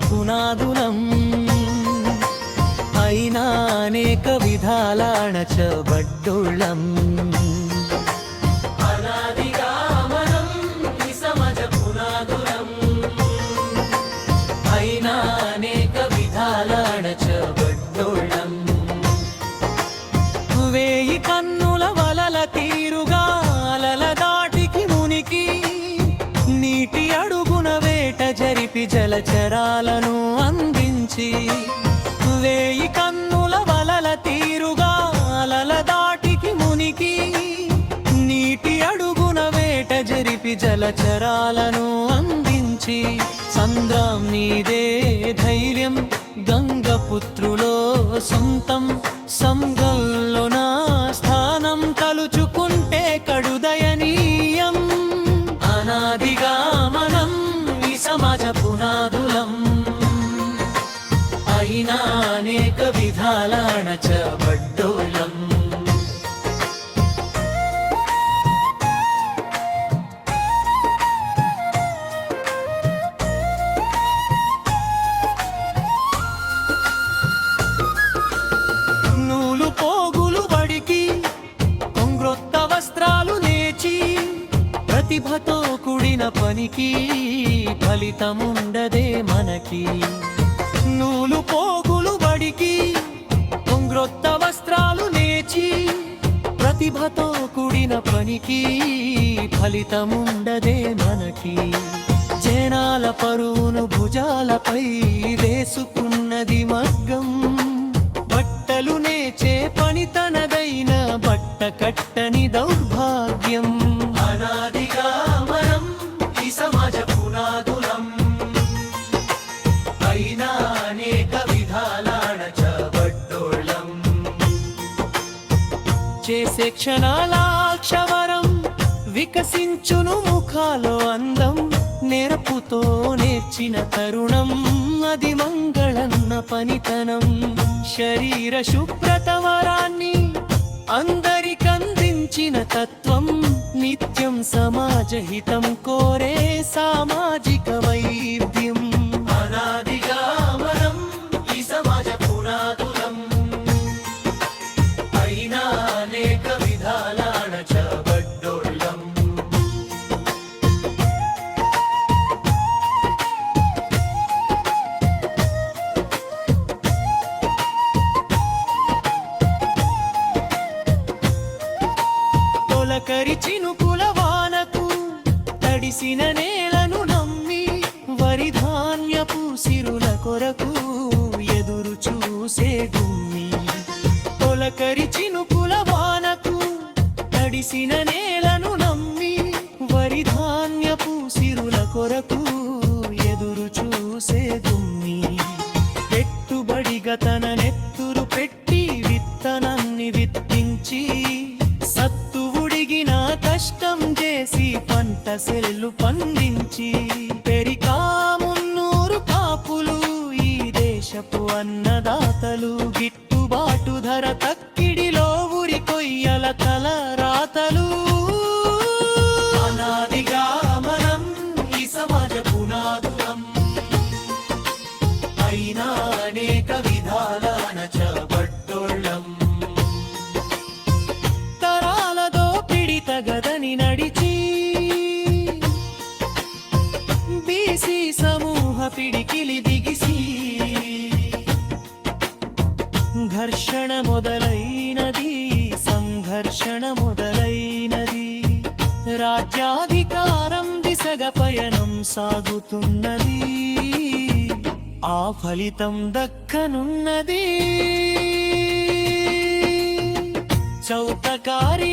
పునాదులం అయినా అనేక విధాల అణచబడ్డోళ్ళం అనాదిగా మనం ఈ సమాజ పునాదులం అయినా అనేక విధాల అణచబడ్డోళ్ళం వేయి కన్నుల వలల తీరుగా అలల దాటికి మునికి నీటి అడుగున వేట జరిపి జలచరాలను అందించి వేయి కన్నుల వలల తీరుగా అలల దాటికి మునికి నీటి అడుగున వేట జరిపి జలచరాలను అందించి సంద్రం నీదే ధైర్యం గంగపుత్రులో సొంతం సంగంలో నా స్థానం తలుచుకుంటే కడుదయనీయం అనాదిగా మనం ఈ సమాజ పునాదులం అయినా అనేక విధాల అణచబడ్డోళ్ళం నూలు పోగులు బడికి కొంగ్రొత్త వస్త్రాలు నేచి ప్రతిభతో కూడిన పనికి ఫలితముండదే మనకి నూలు పోగులు బడికి కొంగ్రొత్త వస్త్రాలు నేచి ప్రతిభతో కూడిన పనికి ఫలితముండదే మనకి జనాల పరువును భుజాలపై వేసుకున్నది మగ్గం బట్టలు నేచే పని తనదైన బట్ట కట్టని దౌర్భాగ్యం అనాదిగా మనం ఈ సమాజ పునాదులం అయినా అనేక విధాల అణచబడ్డోళ్ళం చేసే క్షణాల క్షవరం వికసించును ముఖాలో అందం నేర్పుతో నేర్చిన తరుణం అది మంగళన్న పనితనం శరీర శుభ్రత వరాన్ని అందరికందించిన తత్వం నిత్యం సమాజ హితం కోరే సామాజిక వైద్యం అనాదిగా మనం ఈ సమాజ పునాదులం అయినా అనేక విధాల అణచబడ్డోళ్ళం తొలకరి చినుకుల వానకు తడిసిన నేలను నమ్మి వరి ధాన్యపు సిరుల కొరకు ఎదురు చూసే గుమ్మి తొలకరి చినుకుల వానకు తడిసిన నేలను నమ్మి వరి ధాన్యపు సిరుల కొరకు ఎదురు చూసే గుమ్మి పెట్టుబడిగా తన నెత్తురు పెట్టి విత్తనాన్ని విత్తించి కష్టం చేసి పంట సెల్లు పండించి పెరికామున్నూరు కాపులు ఈ దేశపు అన్నదాతలు గిట్టుబాటు ధర తక్కిడిలో ఉరి కొయ్యల తల రాతలు అనాదిగా మనం ఈ సమాజ పునాదులం అయినా అనేక విధాల అణచబడ్డోళ్ళం గదని నడిచి బీసీ సమూహ పిడికిలి దిగిసి ఘర్షణ మొదలైనది సంఘర్షణ మొదలైనది రాజ్యాధికారం దిశగా పయనం సాగుతున్నది ఆ ఫలితం దక్కనున్నది చౌతకారి